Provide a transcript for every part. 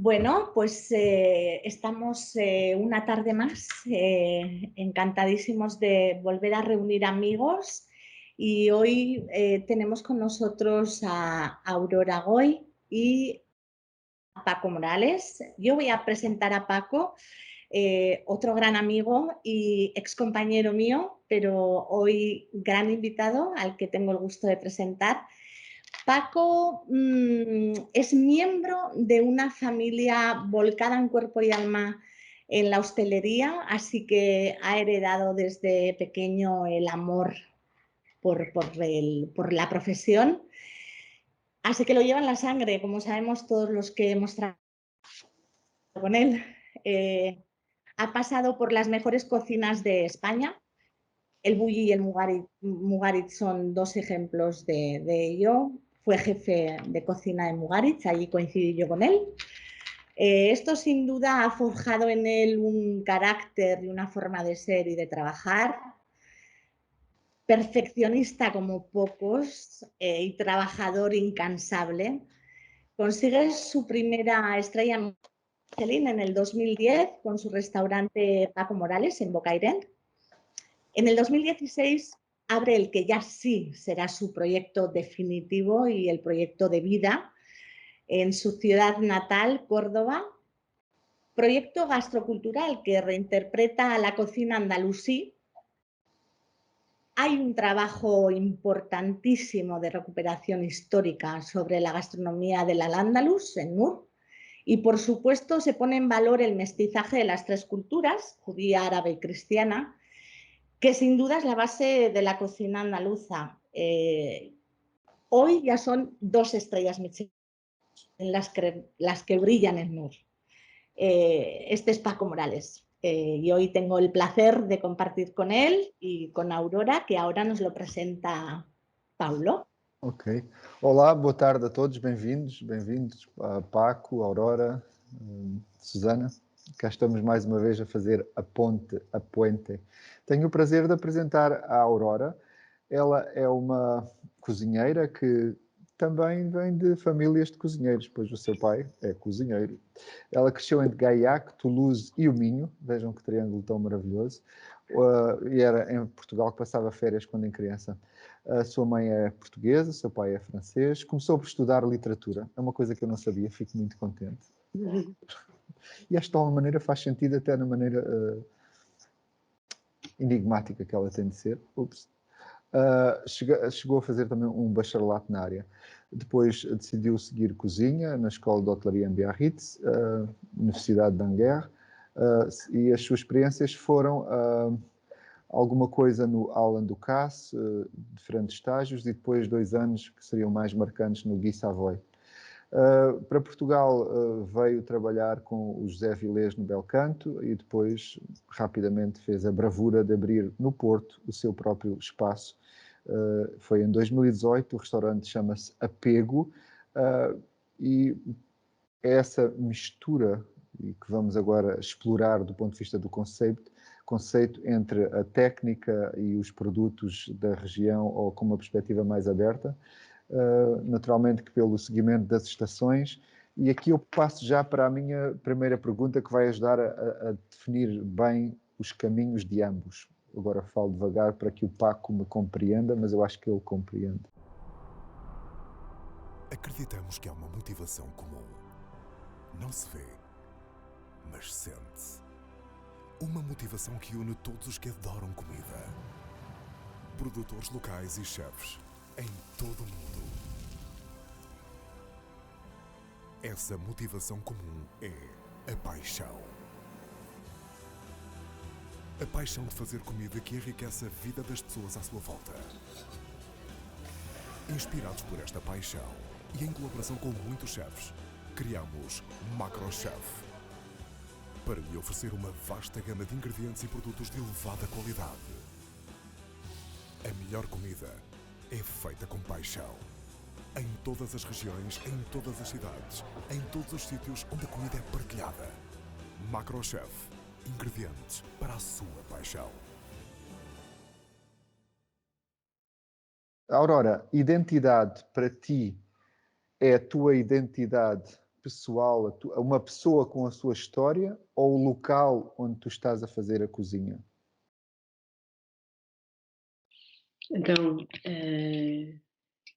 Bueno, pues estamos una tarde más encantadísimos de volver a reunir amigos y hoy tenemos con nosotros a Aurora Goy y a Paco Morales. Yo voy a presentar a Paco, otro gran amigo y ex compañero mío, pero hoy gran invitado al que tengo el gusto de presentar. Paco es miembro de una familia volcada en cuerpo y alma en la hostelería, así que ha heredado desde pequeño el amor por la profesión. Así que lo lleva en la sangre, como sabemos todos los que hemos trabajado con él. Ha pasado por las mejores cocinas de España. El Bulli y el Mugaritz son dos ejemplos de ello. Fue jefe de cocina de Mugaritz, allí coincidí yo con él. Esto sin duda ha forjado en él un carácter y una forma de ser y de trabajar, perfeccionista como pocos y trabajador incansable. Consigue su primera estrella Michelin en el 2010 con su restaurante Paco Morales en Bocairent. En el 2016 abre el que ya sí será su proyecto definitivo y el proyecto de vida en su ciudad natal, Córdoba. Proyecto gastrocultural que reinterpreta la cocina andalusí. Hay un trabajo importantísimo de recuperación histórica sobre la gastronomía del Al-Ándalus en Mur. Y por supuesto se pone en valor el mestizaje de las tres culturas, judía, árabe y cristiana, que sin duda es la base de la cocina andaluza. Hoy ya son 2 estrellas Michelin las que brillan en Mur. Este es Paco Morales. Y hoy tengo el placer de compartir con él y con Aurora, que ahora nos lo presenta Paulo. Ok. Olá, boa tarde a todos, bem-vindos a Paco, Aurora, Susana. Cá estamos mais uma vez a fazer a puente. Tenho o prazer de apresentar a Aurora. Ela é uma cozinheira que também vem de famílias de cozinheiros, pois o seu pai é cozinheiro. Ela cresceu entre Gaiac, Toulouse e o Minho, vejam que triângulo tão maravilhoso, e era em Portugal que passava férias quando em criança. A sua mãe é portuguesa, o seu pai é francês. Começou por estudar literatura. É uma coisa que eu não sabia, fico muito contente. E esta de alguma maneira faz sentido até na maneira enigmática que ela tem de ser. Chegou a fazer também um bacharelato na área. Depois decidiu seguir cozinha na Escola de Hotelaria em Biarritz, Universidade de Angers, e as suas experiências foram alguma coisa no Alain Ducasse, diferentes estágios, e depois 2 anos que seriam mais marcantes no Guy Savoy. Para Portugal veio trabalhar com o José Vilés no Belcanto e depois rapidamente fez a bravura de abrir no Porto o seu próprio espaço. Foi em 2018, o restaurante chama-se Apego, e essa mistura, e que vamos agora explorar do ponto de vista do conceito entre a técnica e os produtos da região ou com uma perspectiva mais aberta, naturalmente que pelo seguimento das estações. E aqui eu passo já para a minha primeira pergunta, que vai ajudar a definir bem os caminhos de ambos. Agora falo devagar para que o Paco me compreenda, mas eu acho que ele compreende. Acreditamos que há uma motivação comum. Não se vê, mas sente-se. Uma motivação que une todos os que adoram comida. Produtores locais e chefes em todo o mundo. Essa motivação comum é a paixão. A paixão de fazer comida que enriquece a vida das pessoas à sua volta. Inspirados por esta paixão e em colaboração com muitos chefes, criamos MacroChef para lhe oferecer uma vasta gama de ingredientes e produtos de elevada qualidade. A melhor comida é feita com paixão. Em todas as regiões, em todas as cidades, em todos os sítios onde a comida é partilhada. MacroChef. Ingredientes para a sua paixão. Aurora, identidade para ti é a tua identidade pessoal, uma pessoa com a sua história ou o local onde tu estás a fazer a cozinha? Então,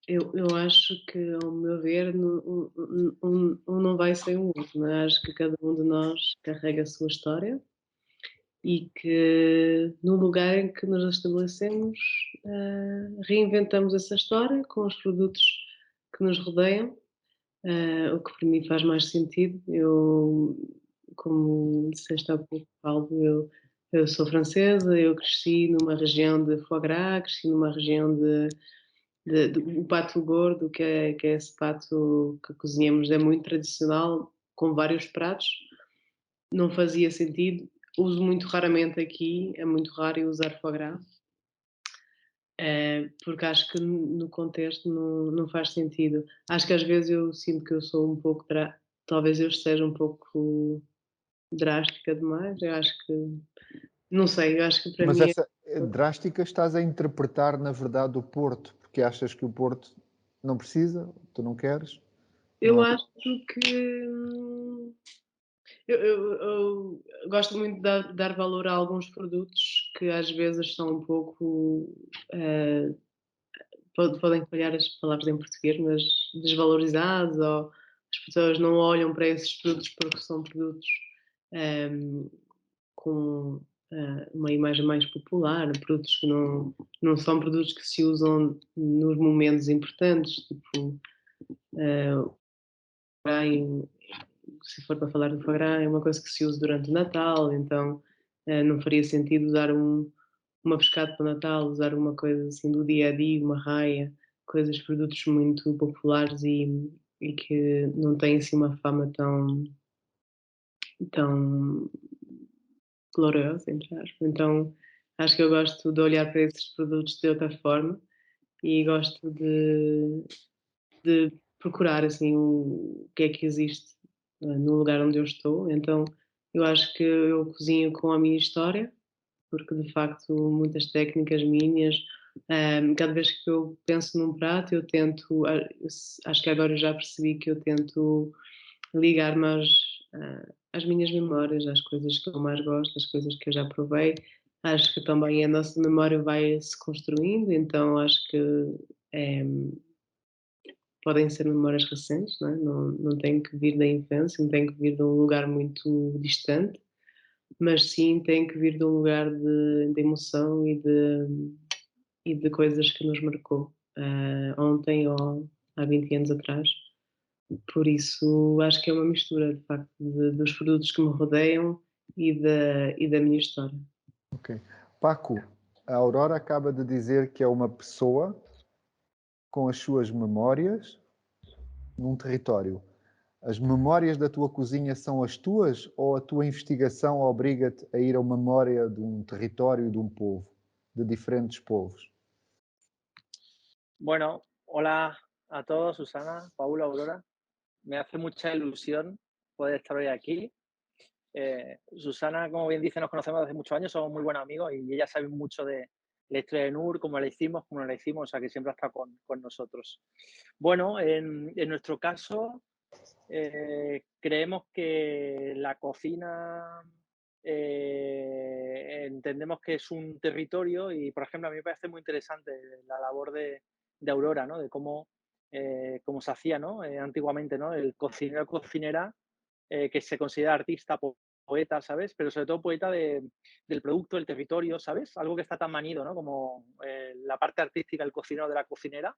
eu acho que, ao meu ver, um não vai sem o outro, não é? Acho que cada um de nós carrega a sua história e que no lugar em que nos estabelecemos, reinventamos essa história com os produtos que nos rodeiam, o que para mim faz mais sentido. Eu, como disseste há pouco, Paulo, eu sou francesa, eu cresci numa região de foie gras, cresci numa região o pato gordo, que é esse pato que cozinhamos, é muito tradicional, com vários pratos. Não fazia sentido. Uso muito raramente aqui, é muito raro eu usar foie gras, porque acho que no contexto não faz sentido. Acho que às vezes eu sinto que eu sou um pouco, talvez eu esteja um pouco drástica demais. Eu acho que, não sei, eu acho que para Mas mim essa drástica estás a interpretar, na verdade, o Porto, porque achas que o Porto não precisa, tu não queres? eu Não é? acho que eu gosto muito de dar valor a alguns produtos que às vezes são um pouco, podem falhar as palavras em português, mas desvalorizados, ou as pessoas não olham para esses produtos porque são produtos com uma imagem mais popular, produtos que não são produtos que se usam nos momentos importantes, tipo, se for para falar de foie gras, é uma coisa que se usa durante o Natal, então não faria sentido usar uma pescada para o Natal, usar uma coisa assim do dia a dia, uma raia, coisas, produtos muito populares e que não têm assim uma fama tão gloriosa, entre aspas. Então acho que eu gosto de olhar para esses produtos de outra forma e gosto de procurar assim o que é que existe no lugar onde eu estou. Então eu acho que eu cozinho com a minha história, porque de facto muitas técnicas minhas, cada vez que eu penso num prato, eu tento, acho que agora eu já percebi que eu tento ligar-me às minhas memórias, às coisas que eu mais gosto, às coisas que eu já provei. Acho que também a nossa memória vai se construindo, então acho que é, podem ser memórias recentes, não é? Não tem que vir da infância, não tem que vir de um lugar muito distante, mas sim tem que vir de um lugar de emoção e de coisas que nos marcou ontem ou há 20 anos atrás. Por isso acho que é uma mistura, de facto, dos produtos que me rodeiam e da minha história. Ok. Paco, a Aurora acaba de dizer que é uma pessoa com as suas memórias num território. As memórias da tua cozinha são as tuas ou a tua investigação obriga-te a ir à memória de um território, de um povo, de diferentes povos? Bueno, hola a todos, Susana, Paula, Aurora. Me hace mucha ilusión poder estar hoy aquí. Susana, como bien dice, nos conocemos desde muchos años, somos muy buenos amigos y ella sabe mucho de la historia de NUR, cómo la hicimos, cómo no la hicimos, o sea que siempre está con nosotros. Bueno, en nuestro caso, creemos que la cocina entendemos que es un territorio y, por ejemplo, a mí me parece muy interesante la labor de Aurora, ¿no? De cómo se hacía, ¿no? Antiguamente, ¿no? El cocinero, cocinera, que se considera artista, poeta, ¿sabes? Pero sobre todo poeta del producto, del territorio, ¿sabes? Algo que está tan manido, ¿no? Como la parte artística, el cocinero de la cocinera.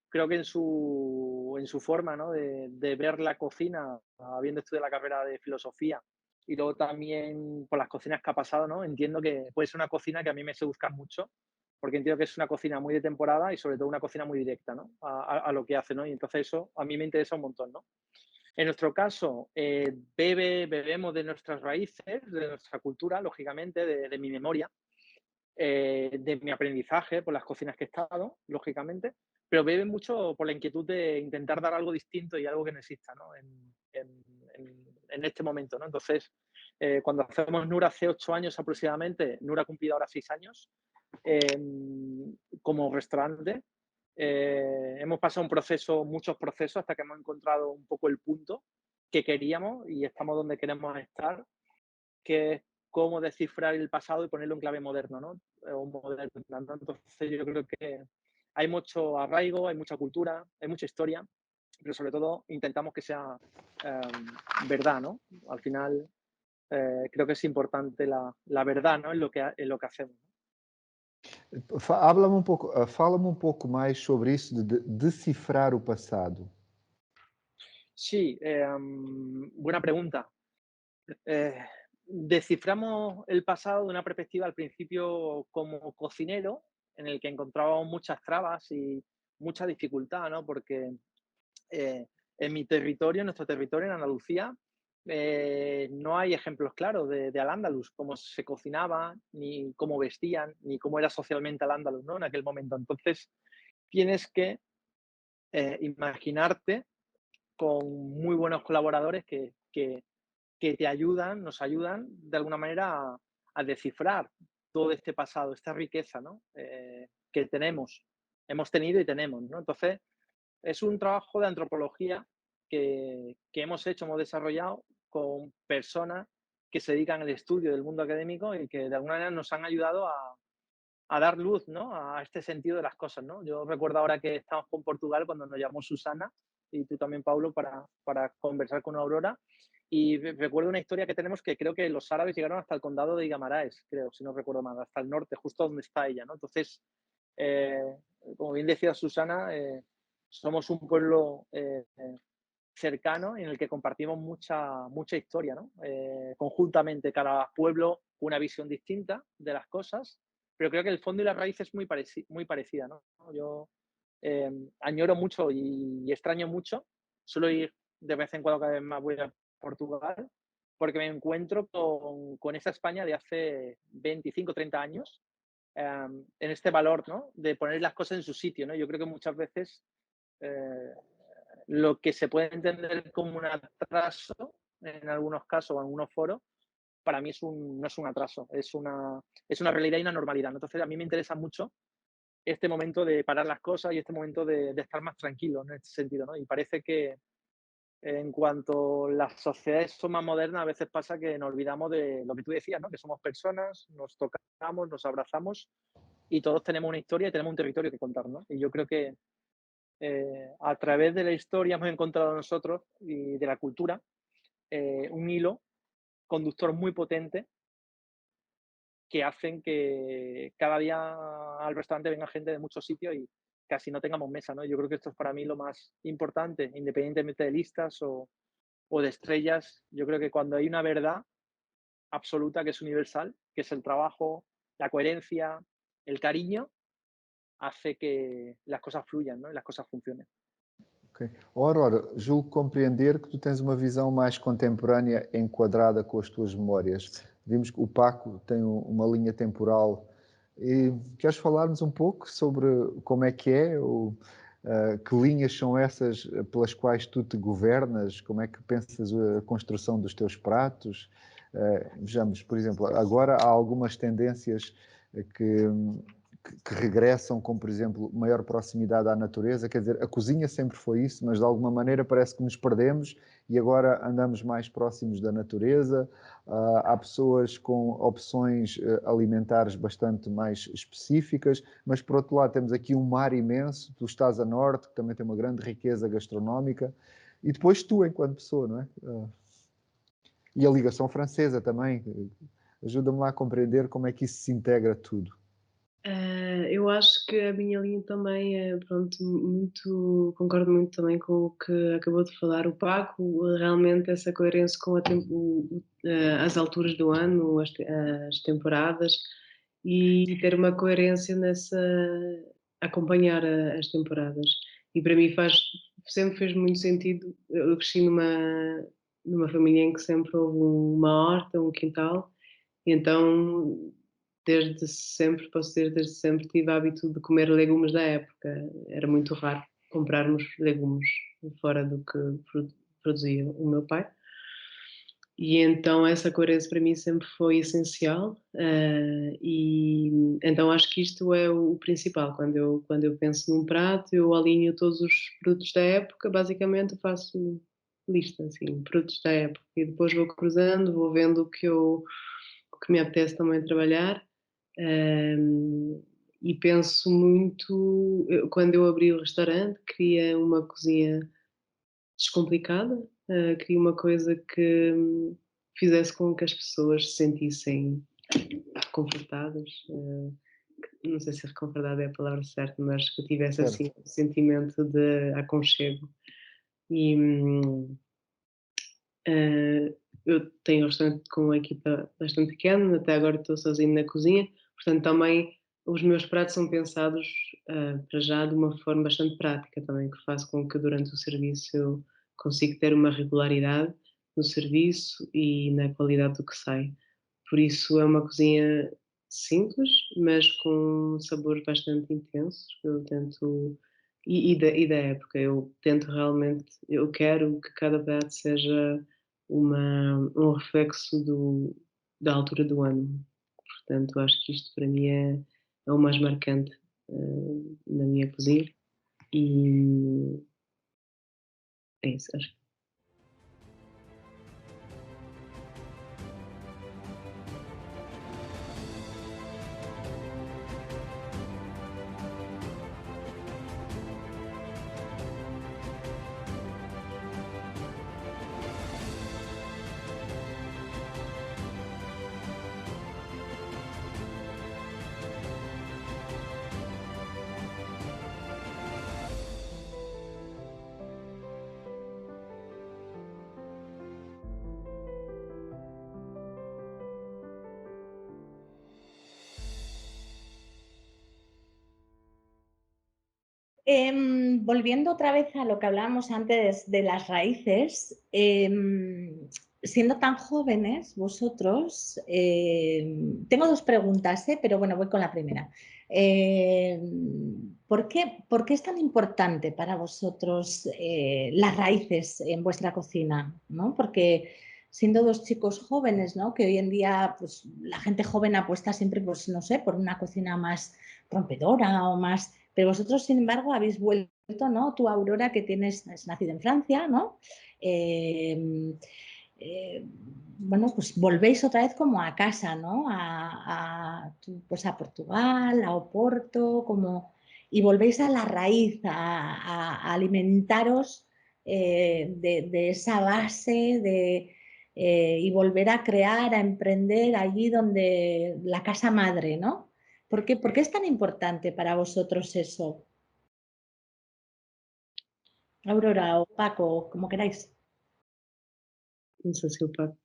Creo que en su forma, ¿no? de ver la cocina, habiendo estudiado la carrera de filosofía y luego también por las cocinas que ha pasado, ¿no? Entiendo que puede ser una cocina que a mí me seduzca mucho, porque entiendo que es una cocina muy de temporada y sobre todo una cocina muy directa, ¿no? A lo que hace, ¿no? Y entonces eso a mí me interesa un montón, ¿no? En nuestro caso, bebemos de nuestras raíces, de nuestra cultura, lógicamente, de mi memoria, de mi aprendizaje por las cocinas que he estado, lógicamente, pero bebe mucho por la inquietud de intentar dar algo distinto y algo que no exista, ¿no? En este momento, ¿no? Entonces, cuando hacemos NUR hace 8 años aproximadamente, NUR ha cumplido ahora 6 años, como restaurante, hemos pasado muchos procesos hasta que hemos encontrado un poco el punto que queríamos y estamos donde queremos estar, que es cómo descifrar el pasado y ponerlo en clave moderno, ¿no? O moderna, ¿no? Entonces yo creo que hay mucho arraigo, hay mucha cultura, hay mucha historia, pero sobre todo intentamos que sea verdad, ¿no? Al final creo que es importante la verdad, ¿no? En lo que hacemos. Fala-me um pouco mais sobre isso de decifrar o passado. Sí, buena pregunta. Desciframos el pasado de una perspectiva al principio como cocinero, en el que encontrábamos muchas trabas y mucha dificultad, ¿no? Porque en mi territorio, en nuestro territorio, en Andalucía, no hay ejemplos claros de Al-Ándalus, cómo se cocinaba, ni cómo vestían, ni cómo era socialmente Al-Ándalus, ¿no? En aquel momento. Entonces, tienes que imaginarte con muy buenos colaboradores que te ayudan, nos ayudan de alguna manera a descifrar todo este pasado, esta riqueza, ¿no? Que tenemos, hemos tenido y tenemos, ¿no? Entonces, es un trabajo de antropología que hemos hecho, hemos desarrollado con personas que se dedican al estudio del mundo académico y que de alguna manera nos han ayudado a dar luz, ¿no? A este sentido de las cosas, ¿no? Yo recuerdo ahora que estamos con Portugal cuando nos llamó Susana y tú también, Paulo, para conversar con Aurora. Y recuerdo una historia que tenemos que creo que los árabes llegaron hasta el condado de Guimaraes, creo, si no recuerdo mal, hasta el norte, justo donde está ella, ¿no? Entonces, eh, como bien decía Susana, somos un pueblo cercano en el que compartimos mucha historia, ¿no? Conjuntamente, cada pueblo una visión distinta de las cosas, pero creo que el fondo y la raíz es muy parecida, ¿no? Yo añoro mucho y extraño mucho, suelo ir de vez en cuando, cada vez más voy a Portugal, porque me encuentro con esa España de hace 25, 30 años, en este valor, ¿no? De poner las cosas en su sitio, ¿no? Yo creo que muchas veces eh, lo que se puede entender como un atraso en algunos casos o en algunos foros, para mí no es un atraso, es una realidad y una normalidad, ¿no? Entonces, a mí me interesa mucho este momento de parar las cosas y este momento de estar más tranquilo en este sentido, ¿no? Y parece que en cuanto las sociedades son más modernas, a veces pasa que nos olvidamos de lo que tú decías, ¿no? Que somos personas, nos tocamos, nos abrazamos y todos tenemos una historia y tenemos un territorio que contar, ¿no? Y yo creo que a través de la historia hemos encontrado nosotros y de la cultura un hilo conductor muy potente que hacen que cada día al restaurante venga gente de muchos sitios y casi no tengamos mesa, ¿no? Yo creo que esto es para mí lo más importante, independientemente de listas o de estrellas. Yo creo que cuando hay una verdad absoluta que es universal, que es el trabajo, la coherencia, el cariño, hace que las cosas fluyan, ¿no? Y las cosas funcionen. Okay. Aurora, julgo compreender que tu tens uma visão mais contemporânea enquadrada com as tuas memórias. Vimos que o Paco tem uma linha temporal. E queres falar-nos um pouco sobre como é que é, que linhas são essas pelas quais tu te governas, como é que pensas a construção dos teus pratos? Vejamos, por exemplo, agora há algumas tendências que regressam, como por exemplo, maior proximidade à natureza, quer dizer, a cozinha sempre foi isso, mas de alguma maneira parece que nos perdemos e agora andamos mais próximos da natureza. Há pessoas com opções alimentares bastante mais específicas, mas por outro lado temos aqui um mar imenso, tu estás a norte, que também tem uma grande riqueza gastronómica, e depois tu enquanto pessoa, não é? E a ligação francesa também, ajuda-me lá a compreender como é que isso se integra tudo. Eu acho que a minha linha também é, pronto, concordo muito também com o que acabou de falar o Paco, realmente essa coerência com as alturas do ano, as temporadas, e ter uma coerência nessa, acompanhar as temporadas. E para mim sempre fez muito sentido, eu cresci numa família em que sempre houve uma horta, um quintal, e então desde sempre, posso dizer, desde sempre tive hábito de comer legumes da época. Era muito raro comprarmos legumes fora do que produzia o meu pai. E então essa coerência para mim sempre foi essencial e então acho que isto é o principal. Quando eu penso num prato, eu alinho todos os produtos da época, basicamente faço lista, assim, produtos da época. E depois vou cruzando, vou vendo o que me apetece também trabalhar. E penso muito, quando eu abri o restaurante, queria uma cozinha descomplicada, queria uma coisa que fizesse com que as pessoas se sentissem reconfortadas. Não sei se reconfortada é a palavra certa, mas que tivesse Certo. assim um sentimento de aconchego. E eu tenho um restaurante com uma equipa bastante pequena, até agora estou sozinho na cozinha, portanto também os meus pratos são pensados para já de uma forma bastante prática também, que faz com que durante o serviço eu consiga ter uma regularidade no serviço e na qualidade do que sai. Por isso é uma cozinha simples, mas com sabores bastante intensos. Eu tento, e da época, eu tento realmente, eu quero que cada prato seja um reflexo da altura do ano. Portanto, acho que isto para mim é o mais marcante na minha cozinha. E é isso, acho. Volviendo otra vez a lo que hablábamos antes de las raíces, siendo tan jóvenes vosotros, tengo dos preguntas, pero bueno, voy con la primera. ¿Por qué es tan importante para vosotros las raíces en vuestra cocina, ¿no? Porque siendo dos chicos jóvenes, ¿no? Que hoy en día pues, la gente joven apuesta siempre, pues, no sé, por una cocina más rompedora o más... Pero vosotros, sin embargo, habéis vuelto, ¿no? Tú, Aurora, que has nacido en Francia, ¿no? Bueno, pues volvéis otra vez como a casa, ¿no? Pues a Portugal, a Oporto, como... Y volvéis a la raíz, a alimentaros de esa base y volver a crear, a emprender allí donde la casa madre, ¿no? ¿Por qué es tan importante para vosotros eso? Aurora o Paco, como queráis. Não sei se o Paco.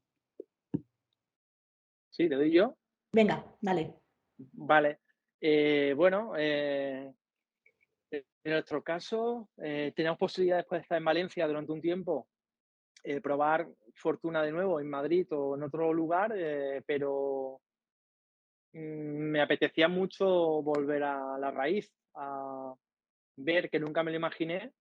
Sí, ¿le doy yo? Venga, dale. Vale. Bueno, en nuestro caso, teníamos posibilidad después de estar en Valencia durante un tiempo, probar fortuna de nuevo en Madrid o en otro lugar, pero me apetecía mucho volver a la raíz, a ver, que nunca me lo imaginé,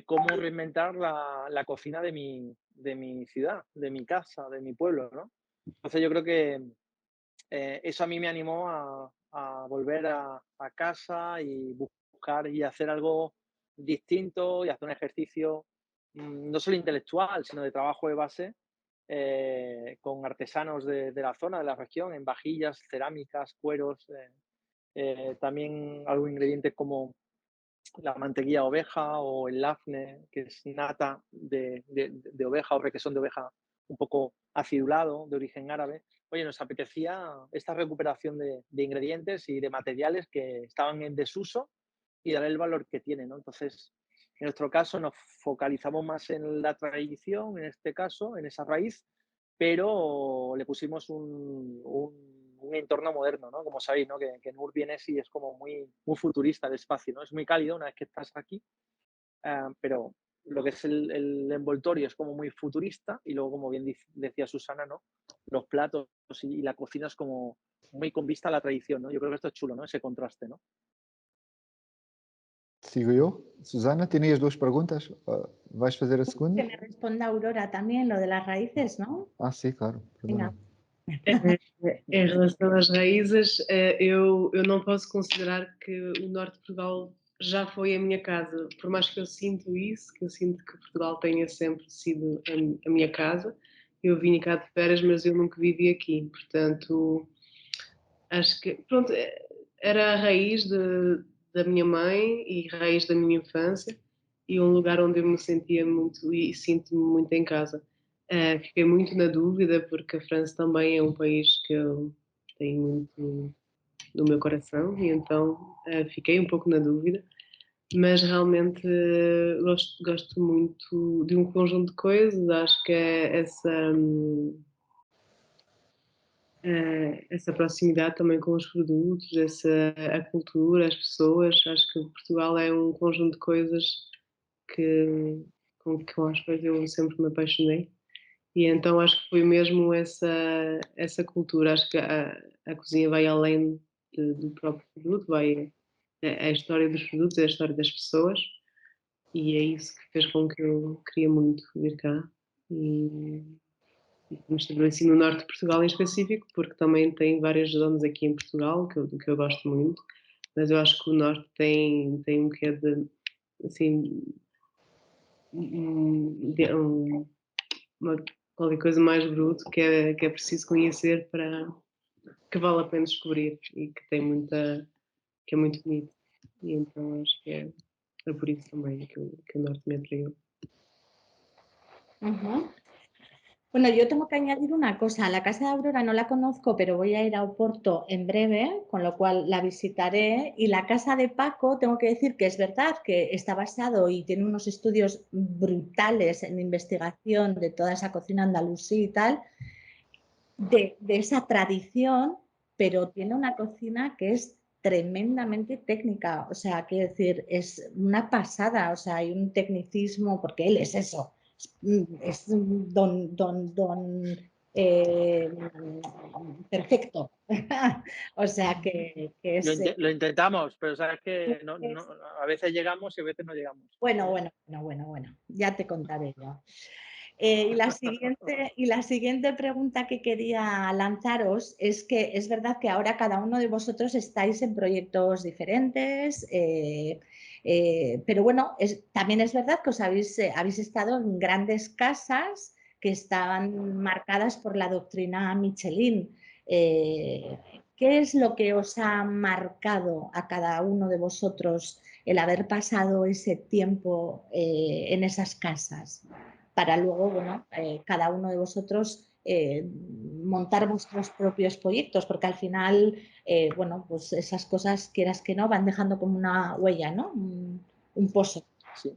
cómo reinventar la cocina de mi ciudad, de mi casa, de mi pueblo, ¿no? Entonces yo creo que eso a mí me animó a volver a casa y buscar y hacer algo distinto y hacer un ejercicio no solo intelectual, sino de trabajo de base con artesanos de la zona, de la región, en vajillas, cerámicas, cueros, también algunos ingredientes como la mantequilla de oveja o el lafne, que es nata de oveja o requesón de oveja un poco acidulado, de origen árabe. Oye, nos apetecía esta recuperación de ingredientes y de materiales que estaban en desuso y darle el valor que tienen, ¿no? Entonces, en nuestro caso nos focalizamos más en la tradición, en este caso, en esa raíz, pero le pusimos un entorno moderno, ¿no? Como sabéis, ¿no? Que en Urbinesi es como muy, muy futurista el espacio, ¿no? Es muy cálido una vez que estás aquí, pero lo que es el envoltorio es como muy futurista y luego, como bien decía Susana, ¿no? Los platos y la cocina es como muy con vista a la tradición, ¿no? Yo creo que esto es chulo, ¿no? Ese contraste, ¿no? Sigo eu? Susana, tinhas duas perguntas? Vais fazer a segunda? Que me responda Aurora también lo de las raíces, ¿no? Ah, sim, claro. Venga. Em relação às raízes, eu não posso considerar que o norte de Portugal já foi a minha casa, por mais que eu sinto isso, que eu sinto que Portugal tenha sempre sido a minha casa, eu vim cá de férias, mas eu nunca vivi aqui, portanto, acho que, pronto, era a raiz da minha mãe e raiz da minha infância e um lugar onde eu me sentia muito e sinto-me muito em casa. Fiquei muito na dúvida porque a França também é um país que eu tenho muito no meu coração e então fiquei um pouco na dúvida, mas realmente gosto muito de um conjunto de coisas, acho que é essa proximidade também com os produtos, a cultura, as pessoas, acho que Portugal é um conjunto de coisas que, com as quais eu sempre me apaixonei. E então acho que foi mesmo essa cultura. Acho que a cozinha vai além do próprio produto, é a história dos produtos, é a história das pessoas. E é isso que fez com que eu queria muito vir cá. E me estabeleci no norte de Portugal em específico, porque também tem várias zonas aqui em Portugal que eu gosto muito. Mas eu acho que o norte tem um quê de, assim, uma, qualquer coisa mais bruto que é preciso conhecer para que vale a pena descobrir e que tem que é muito bonito. E então acho que é por isso também que o norte me atraiu. Ujú. Bueno, yo tengo que añadir una cosa. La casa de Aurora no la conozco, pero voy a ir a Oporto en breve, con lo cual la visitaré. Y la casa de Paco, tengo que decir que es verdad que está basado y tiene unos estudios brutales en investigación de toda esa cocina andalusí y tal, de esa tradición, pero tiene una cocina que es tremendamente técnica. O sea, quiero decir, es una pasada. O sea, hay un tecnicismo, porque él es eso. Es don perfecto. O sea que es. Lo intentamos, pero sabes que a veces llegamos y a veces no llegamos. Bueno, ya te contaré yo. Y la siguiente pregunta que quería lanzaros es que es verdad que ahora cada uno de vosotros estáis en proyectos diferentes, pero bueno, también es verdad que habéis estado en grandes casas que estaban marcadas por la doctrina Michelin. ¿Qué es lo que os ha marcado a cada uno de vosotros el haber pasado ese tiempo en esas casas? Para luego, bueno, cada uno de vosotros montar vuestros propios proyectos, porque al final, bueno, pues esas cosas, quieras que no, van dejando como una huella, ¿no? Un pozo. Sí,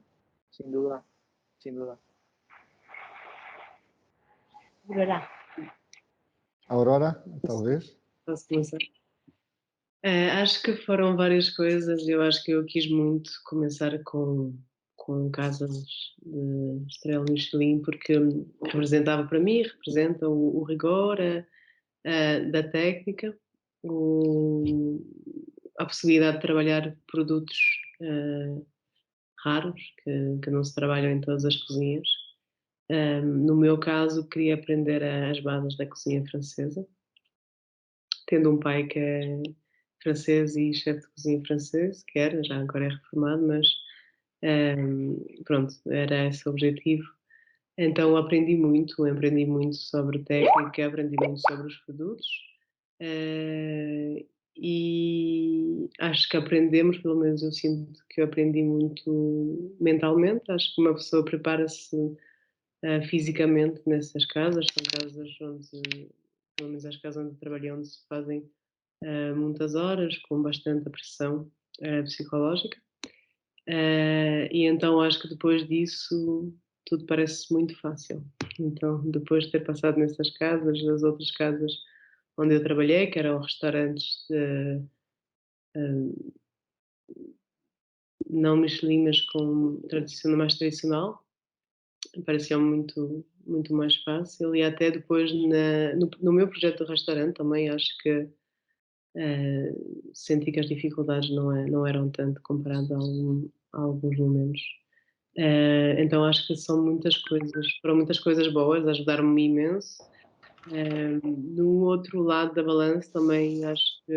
sin duda, sin duda. ¿Verdad? Aurora, talvez? Posso começar? Acho que foram várias coisas. Eu acho que eu quis muito começar com casas de estrela Michelin porque representava para mim, representa o rigor da técnica, a possibilidade de trabalhar produtos raros que não se trabalham em todas as cozinhas. No meu caso, queria aprender as bases da cozinha francesa, tendo um pai que é francês e chefe de cozinha francês, que era, já agora é reformado, mas pronto, era esse o objetivo. Então aprendi muito sobre técnica, aprendi muito sobre os produtos e acho que aprendemos, pelo menos eu sinto que eu aprendi muito mentalmente. Acho que uma pessoa prepara-se fisicamente nessas casas, são casas onde, pelo menos as casas onde trabalhei, onde se fazem muitas horas, com bastante pressão psicológica. E então acho que depois disso tudo parece muito fácil. Então, depois de ter passado nessas casas, nas outras casas onde eu trabalhei, que eram restaurantes não Michelin, mas com mais tradicional, parecia muito mais fácil. E até depois no meu projeto de restaurante também acho que senti que as dificuldades não eram tanto comparado a alguns momentos. Então acho que foram muitas coisas boas, ajudaram-me imenso. No outro lado da balança também acho que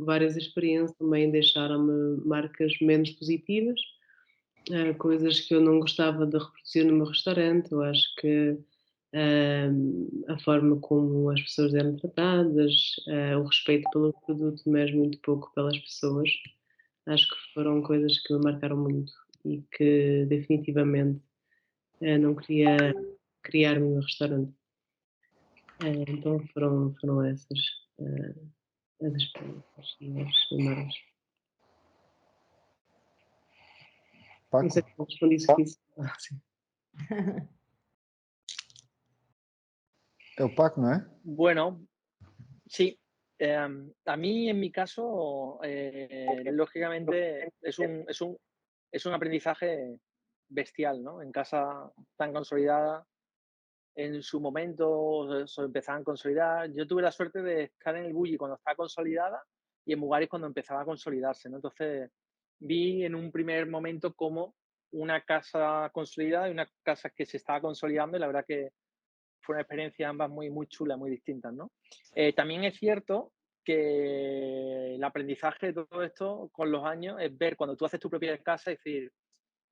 várias experiências também deixaram-me marcas menos positivas, coisas que eu não gostava de reproduzir no meu restaurante. Eu acho que a forma como as pessoas eram tratadas, o respeito pelo produto, mas muito pouco pelas pessoas, acho que foram coisas que me marcaram muito e que definitivamente não queria criar no meu restaurante. Então foram essas as experiências e as memórias. Não sei Paco? se eu respondi isso que disse. Sim. É o Paco, não é? Bueno, sí. A mí, en mi caso, lógicamente, es un aprendizaje bestial, ¿no? En casa tan consolidada, en su momento se empezaban a consolidar. Yo tuve la suerte de estar en el Bulli cuando estaba consolidada y en Mugaris cuando empezaba a consolidarse, ¿no? Entonces, vi en un primer momento como una casa consolidada y una casa que se estaba consolidando, y la verdad que fue una experiencia ambas muy chula, muy distintas, ¿no? También es cierto que el aprendizaje de todo esto con los años es ver cuando tú haces tu propia casa, es decir,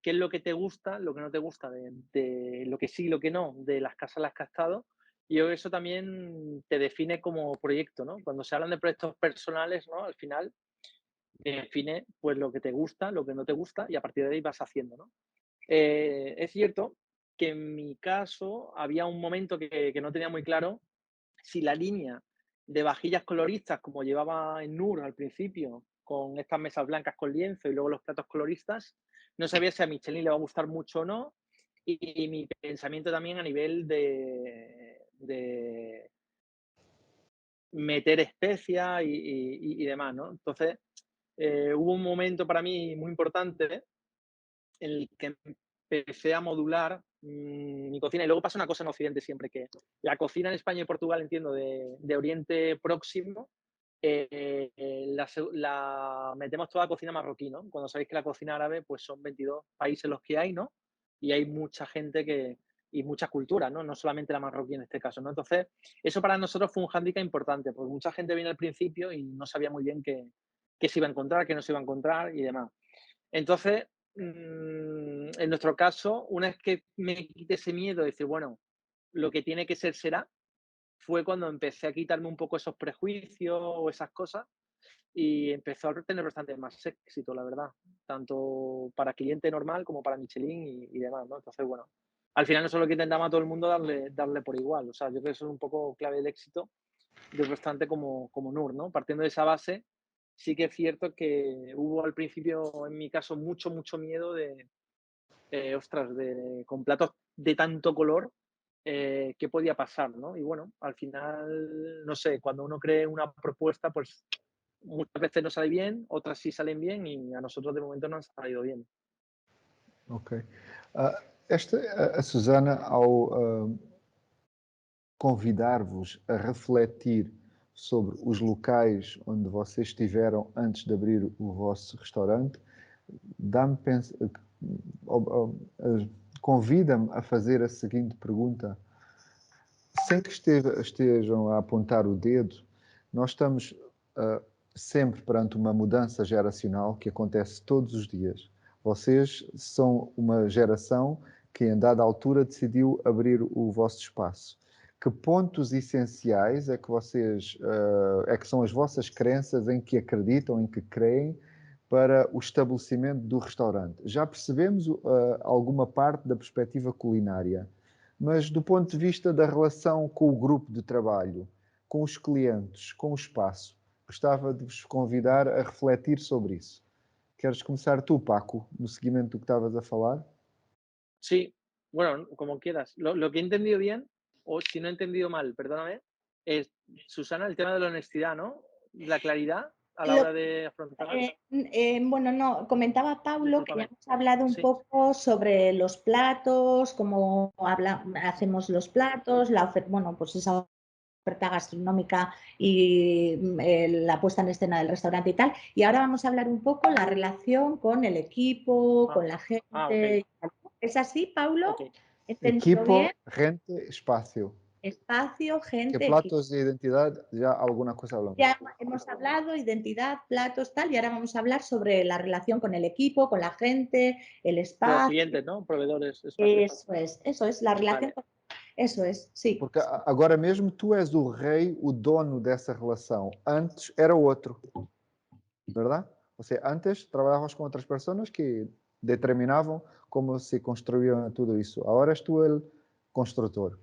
qué es lo que te gusta, lo que no te gusta, de lo que sí y lo que no, de las casas en las que has estado. Y yo eso también te define como proyecto, ¿no? Cuando se hablan de proyectos personales, ¿no? Al final te define pues lo que te gusta, lo que no te gusta, y a partir de ahí vas haciendo, ¿no? Es cierto que en mi caso había un momento que no tenía muy claro si la línea de vajillas coloristas, como llevaba en Nur al principio, con estas mesas blancas con lienzo y luego los platos coloristas, no sabía si a Michelin le va a gustar mucho o no. Y mi pensamiento también a nivel de meter especias y demás, ¿no? Entonces, hubo un momento para mí muy importante en el que empecé a modular mi cocina. Y luego pasa una cosa en Occidente siempre, que la cocina en España y Portugal, entiendo, de Oriente Próximo, la metemos toda cocina marroquí, ¿no? Cuando sabéis que la cocina árabe, pues son 22 países los que hay, ¿no? Y hay mucha gente y muchas culturas, ¿no? No solamente la marroquí en este caso, ¿no? Entonces, eso para nosotros fue un hándicap importante, porque mucha gente vino al principio y no sabía muy bien qué se iba a encontrar, qué no se iba a encontrar y demás. Entonces, en nuestro caso, una vez que me quité ese miedo de decir, bueno, lo que tiene que ser será, fue cuando empecé a quitarme un poco esos prejuicios o esas cosas, y empezó a tener bastante más éxito, la verdad, tanto para cliente normal como para Michelin y demás, ¿no? Entonces, bueno, al final nosotros lo que intentamos a todo el mundo darle por igual. O sea, yo creo que eso es un poco clave del éxito de un restaurante como Nur, ¿no? Partiendo de esa base, sí que es cierto que hubo al principio, en mi caso, mucho miedo ostras, con platos de tanto color, qué podía pasar, ¿no? Y bueno, al final, no sé, cuando uno cree una propuesta, pues muchas veces no sale bien, otras sí salen bien, y a nosotros de momento no han salido bien. Ok. A Susana, ao convidar-vos a refletir sobre os locais onde vocês estiveram antes de abrir o vosso restaurante, convida-me a fazer a seguinte pergunta. Sem que estejam a apontar o dedo, nós estamos sempre perante uma mudança geracional que acontece todos os dias. Vocês são uma geração que, em dada altura, decidiu abrir o vosso espaço. Que pontos essenciais é que são as vossas crenças em que acreditam, em que creem, para o estabelecimento do restaurante? Já percebemos alguma parte da perspectiva culinária, mas do ponto de vista da relação com o grupo de trabalho, com os clientes, com o espaço, gostava de vos convidar a refletir sobre isso. Queres começar tu, Paco, no seguimento do que estavas a falar? Sí, bueno, como quieras. Lo que he entendido bien, o si no he entendido mal, perdóname, es, Susana, el tema de la honestidad, ¿no? La claridad a la hora de afrontar. Bueno, no, comentaba Paulo que ya Discúlpame. hemos hablado un Sí. poco sobre los platos, cómo hacemos los platos, bueno, pues esa oferta gastronómica y la puesta en escena del restaurante y tal. Y ahora vamos a hablar un poco la relación con el equipo, con la gente. Okay. ¿Es así, Paulo? Okay. ¿Entendido bien? Equipo, gente, espacio. espacio, Que gente, equipo. platos de identidad, ya alguna cosa hablamos. Ya hemos hablado, identidad, platos, tal, y ahora vamos a hablar sobre la relación con el equipo, con la gente, el Con los espacio. clientes, ¿no? Proveedores, Eso es, la relación. Vale. Eso es, sí. Porque agora mesmo tu és o rei, o dono dessa relação. Antes era outro, verdade? Ou seja, antes trabalhavas com outras pessoas que determinavam como se construía tudo isso. Agora és tu o construtor.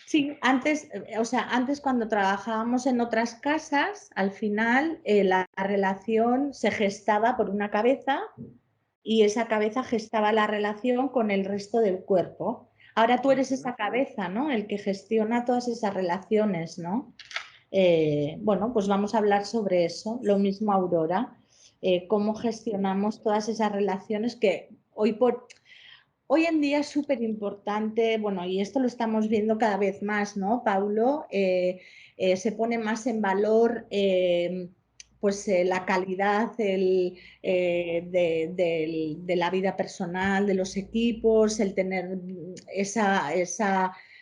Sí, antes, o sea, antes cuando trabajábamos en otras casas, al final la relación se gestaba por una cabeza y esa cabeza gestaba la relación con el resto del cuerpo. Ahora tú eres esa cabeza, ¿no? El que gestiona todas esas relaciones, ¿no? Bueno, pues vamos a hablar sobre eso. Lo mismo, Aurora, cómo gestionamos todas esas relaciones que hoy en día es súper importante, bueno, y esto lo estamos viendo cada vez más, ¿no, Paulo? Se pone más en valor pues la calidad de la vida personal, de los equipos, el tener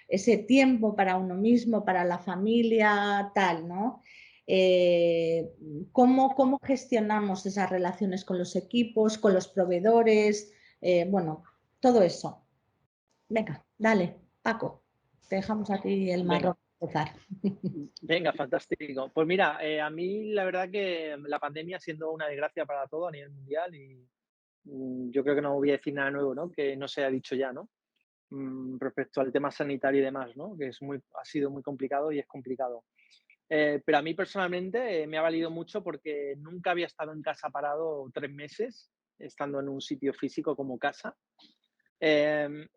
ese tiempo para uno mismo, para la familia, tal, ¿no? Eh, ¿Cómo gestionamos esas relaciones con los equipos, con los proveedores? Bueno, todo eso. Venga, dale, Paco, te dejamos a ti el marrón Venga. empezar. Venga, fantástico. Pues mira, a mí la verdad que la pandemia siendo una desgracia para todo a nivel mundial y yo creo que no voy a decir nada nuevo, ¿no? Que no se ha dicho ya, ¿no? Respecto al tema sanitario y demás, ¿no? Que ha sido muy complicado y es complicado. Pero a mí personalmente me ha valido mucho porque nunca había estado en casa parado 3 meses, estando en un sitio físico como casa.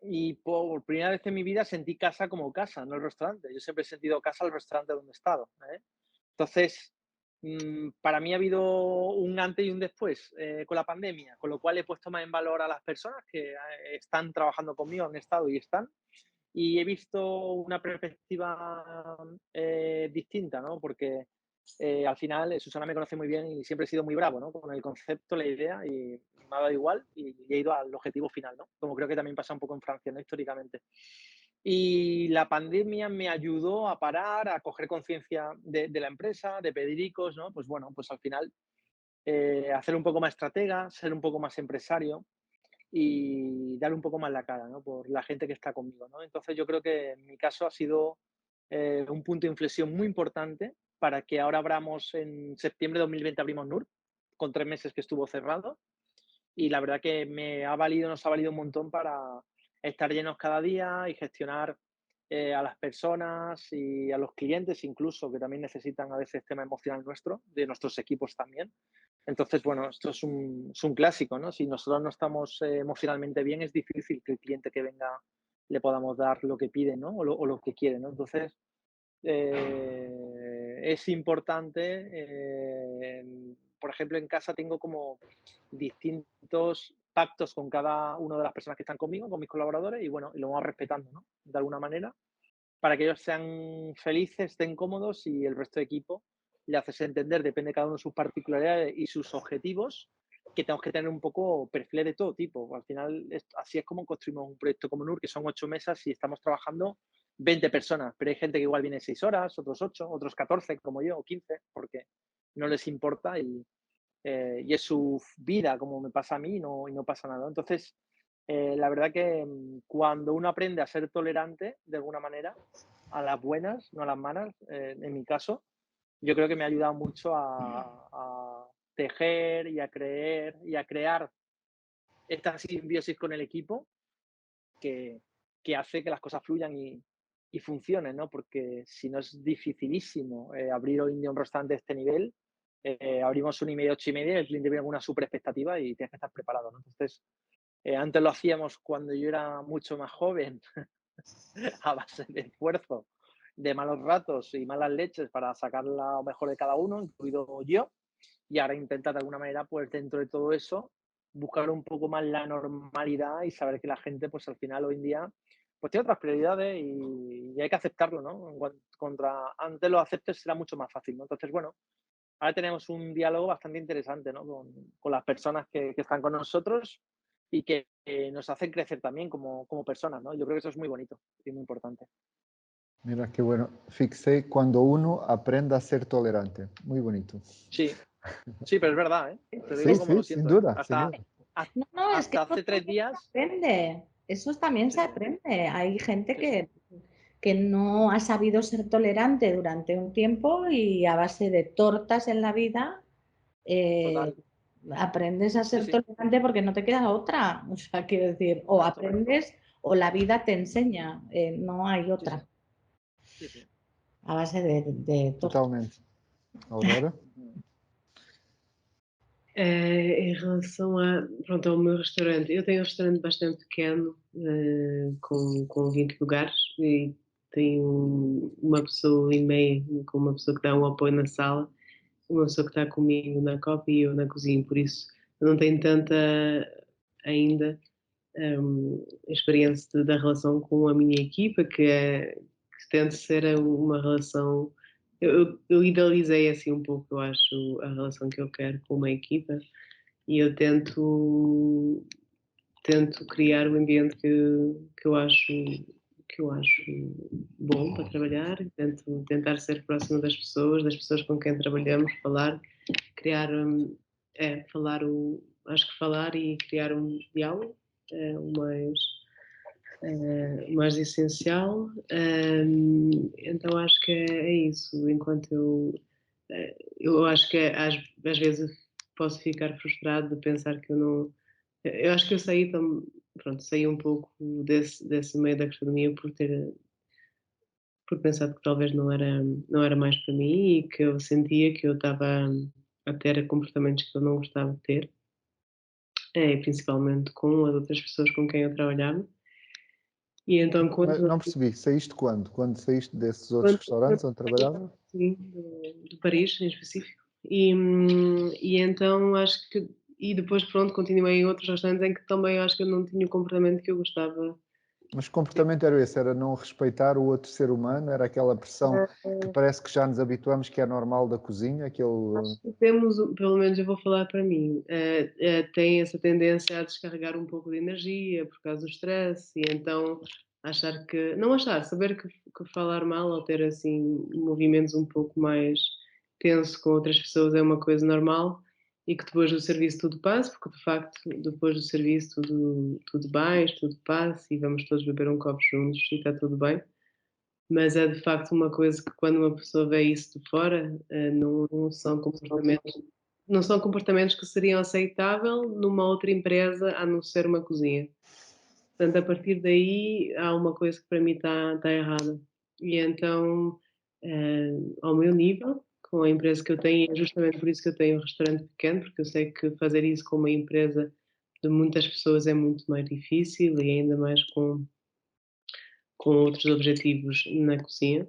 Y por primera vez en mi vida sentí casa como casa, no el restaurante. Yo siempre he sentido casa al restaurante donde he estado, ¿eh? Entonces, para mí ha habido un antes y un después con la pandemia, con lo cual he puesto más en valor a las personas que están trabajando conmigo, han estado y están. Y he visto una perspectiva distinta, ¿no? Porque al final Susana me conoce muy bien y siempre he sido muy bravo, ¿no? Con el concepto, la idea y me ha dado igual y he ido al objetivo final, ¿no? Como creo que también pasa un poco en Francia, ¿no? Históricamente. Y la pandemia me ayudó a parar, a coger conciencia de la empresa, de pedir ICOs, ¿no? Pues bueno, pues al final hacer un poco más estratega, ser un poco más empresario y dar un poco más la cara, ¿no? Por la gente que está conmigo, ¿no? Entonces yo creo que en mi caso ha sido un punto de inflexión muy importante para que ahora abramos en septiembre de 2020 abrimos NUR, con 3 meses que estuvo cerrado. Y la verdad que nos ha valido un montón para estar llenos cada día y gestionar a las personas y a los clientes incluso, que también necesitan a veces tema emocional nuestro, de nuestros equipos también. Entonces, bueno, esto es un clásico, ¿no? Si nosotros no estamos emocionalmente bien, es difícil que el cliente que venga le podamos dar lo que pide, ¿no? O lo que quiere, ¿no? Entonces, es importante, por ejemplo, en casa tengo como distintos pactos con cada una de las personas que están conmigo, con mis colaboradores, y bueno, y lo vamos respetando, ¿no? De alguna manera, para que ellos sean felices, estén cómodos y el resto de equipo le haces entender, depende de cada uno de sus particularidades y sus objetivos, que tenemos que tener un poco perfiles de todo tipo. Al final, así es como construimos un proyecto como NUR, que son 8 mesas y estamos trabajando 20 personas, pero hay gente que igual viene 6 horas, otros 8, otros 14 como yo, o 15, porque no les importa y es su vida, como me pasa a mí, y no pasa nada. Entonces, la verdad que cuando uno aprende a ser tolerante, de alguna manera, a las buenas, no a las malas, en mi caso, yo creo que me ha ayudado mucho a tejer y a creer y a crear esta simbiosis con el equipo que, que hace que las cosas fluyan y funcionen, ¿no? Porque si no es dificilísimo abrir hoy en día un restaurante de este nivel, abrimos 1:30, 8:30, el cliente viene con una super expectativa y tienes que estar preparado, ¿no? Entonces, antes lo hacíamos cuando yo era mucho más joven, a base de esfuerzo, de malos ratos y malas leches para sacar lo mejor de cada uno, incluido yo, y ahora intentar de alguna manera, pues dentro de todo eso, buscar un poco más la normalidad y saber que la gente, pues al final hoy en día, pues tiene otras prioridades y hay que aceptarlo, ¿no? Antes lo aceptes será mucho más fácil, ¿no? Entonces, bueno, ahora tenemos un diálogo bastante interesante, ¿no? Con las personas que están con nosotros y que nos hacen crecer también como personas, ¿no? Yo creo que eso es muy bonito y muy importante. Mira qué bueno. Fixé cuando uno aprenda a ser tolerante. Muy bonito. Sí, sí, pero es verdad, ¿eh? Te lo Sí, digo como sí, lo sin siento, ¿eh? duda, sin duda. No, es que Hasta hace 3 días. eso también Sí, se sí, aprende. Hay gente sí, sí, que no ha sabido ser tolerante durante un tiempo y a base de tortas en la vida eh, total. aprendes a Sí, ser sí, tolerante porque no te queda otra. O sea, quiero decir, o exacto. aprendes o la vida te enseña, no hay Sí, sí, otra. sí, sí. A base de tortas. Totalmente. Aurora? Em relação pronto, ao meu restaurante, eu tenho um restaurante bastante pequeno, com 20 lugares e tenho uma pessoa e meia, com uma pessoa que dá um apoio na sala, uma pessoa que está comigo na copa e eu na cozinha, por isso eu não tenho tanta ainda experiência da relação com a minha equipa, que tende a ser uma relação. Eu idealizei assim um pouco, eu acho, a relação que eu quero com uma equipa e eu tento criar o ambiente que eu acho bom para trabalhar, tento tentar ser próximo das pessoas com quem trabalhamos, falar, criar, falar acho que falar e criar um diálogo é o mais essencial. Então acho que é isso. Enquanto eu acho que às vezes posso ficar frustrado de pensar que eu não. Eu acho que eu saí um pouco desse meio da gastronomia por pensar que talvez não era mais para mim e que eu sentia que eu estava a ter comportamentos que eu não gostava de ter, principalmente com as outras pessoas com quem eu trabalhava. E então Mas não percebi, saíste quando? Quando saíste desses outros quando restaurantes onde trabalhava? sim, do Paris em específico. E então acho que. E depois, pronto, continuei em outros restaurantes em que também acho que eu não tinha o comportamento que eu gostava. Mas que comportamento era esse? Era não respeitar o outro ser humano? Era aquela pressão que parece que já nos habituamos que é normal da cozinha? Acho que temos, pelo menos eu vou falar para mim, tem essa tendência a descarregar um pouco de energia por causa do stress e então achar que, não achar, saber que falar mal ou ter assim movimentos um pouco mais tenso com outras pessoas é uma coisa normal e que depois do serviço tudo passa, porque de facto depois do serviço tudo baixa, tudo passa e vamos todos beber um copo juntos e está tudo bem. Mas é de facto uma coisa que quando uma pessoa vê isso de fora, não são comportamentos que seriam aceitáveis numa outra empresa a não ser uma cozinha. Portanto, a partir daí há uma coisa que para mim está errada. E então, ao meu nível, com a empresa que eu tenho, é justamente por isso que eu tenho um restaurante pequeno, porque eu sei que fazer isso com uma empresa de muitas pessoas é muito mais difícil e ainda mais com outros objetivos na cozinha.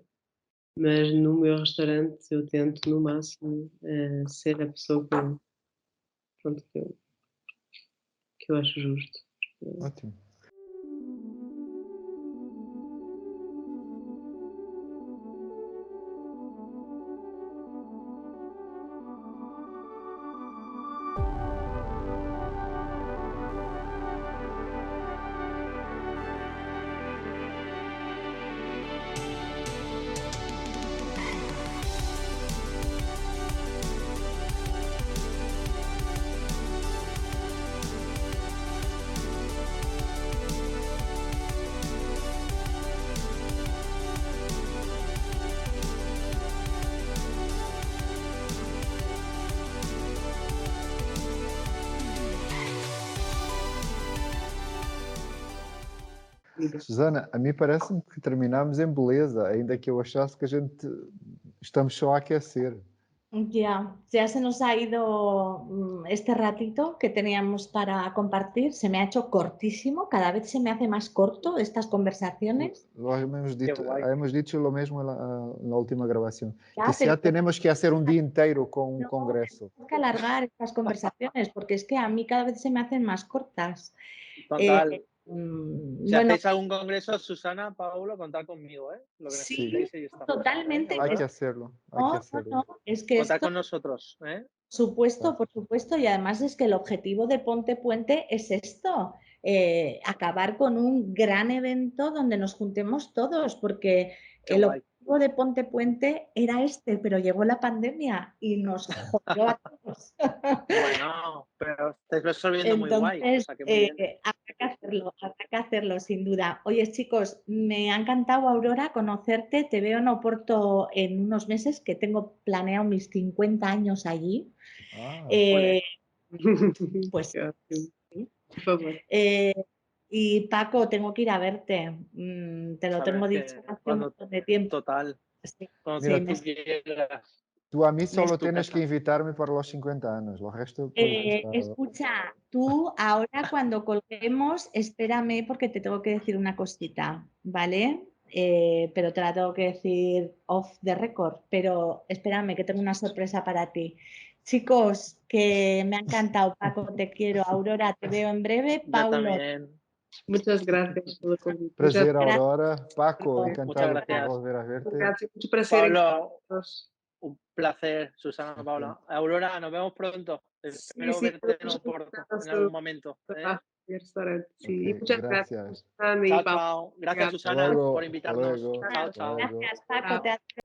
Mas no meu restaurante eu tento no máximo ser a pessoa pronto, que eu acho justo. Ótimo. Susana, a mim parece-me que terminámos em beleza, ainda que eu achasse que a gente estamos só a aquecer. Ya se nos ha ido este ratito que teníamos para compartir, se me ha hecho cortísimo, cada vez se me hace más corto estas conversaciones. Nós Qué guay. hemos dicho lo mismo na última grabación, Ya, que ya tenemos que hacer un día entero con un no, congreso. tenemos que alargar estas conversaciones porque es que a mí cada vez se me hacen más cortas. Total. Si Bueno, hacéis algún congreso, Susana, Paulo, contad conmigo, ¿eh? Lo que sí, necesitéis, ahí estamos. totalmente. Hay que Aurora, hacerlo, hay que No, hacerlo. no, es que contad esto con nosotros, ¿eh? Por supuesto, y además es que el objetivo de Ponte Puente es esto, acabar con un gran evento donde nos juntemos todos, porque Qué el guay. objetivo de Ponte Puente era este, pero llegó la pandemia y nos jodió a todos. Bueno, pero estáis resolviendo muy guay. O Entonces, sea, que muy bien. habrá que hacerlo, sin duda. Oye, chicos, me ha encantado, Aurora, conocerte. Te veo en Oporto en unos meses, que tengo planeado mis 50 años allí. Ah, Eh, pues Qué ótimo. sí. Por favor. Y Paco, tengo que ir a verte. Te lo tengo Sabes dicho que hace un cuando, montón de tiempo. total, Sí, cuando Mira, sí, tú quieras, tú a mí me solo es tu tienes que casa. invitarme para los 50 años, lo resto puedes estar. Escucha, tú ahora cuando colguemos, espérame porque te tengo que decir una cosita, ¿vale? Pero te la tengo que decir off the record, pero espérame que tengo una sorpresa para ti. Chicos, que me ha encantado, Paco, te quiero. Aurora, te veo en breve. Yo Paulo, también. Muchas gracias por el convite. Prazer, gracias. Aurora. Paco, Muchas encantado por gracias. volver a verte. Gracias, mucho placer. Pablo, Todos. un placer, Susana, Paula. Aurora, nos vemos pronto. Sí, Espero sí, verte en todos Oporto en los algún momento. trabajo y restaurante. Ok, Sí, y muchas gracias, gracias. Susana y Chao, Pablo. chao. Gracias, Gracias. Hasta Susana, luego, por hasta invitarnos. luego, Chao, hasta chao. luego. Gracias, Paco. Te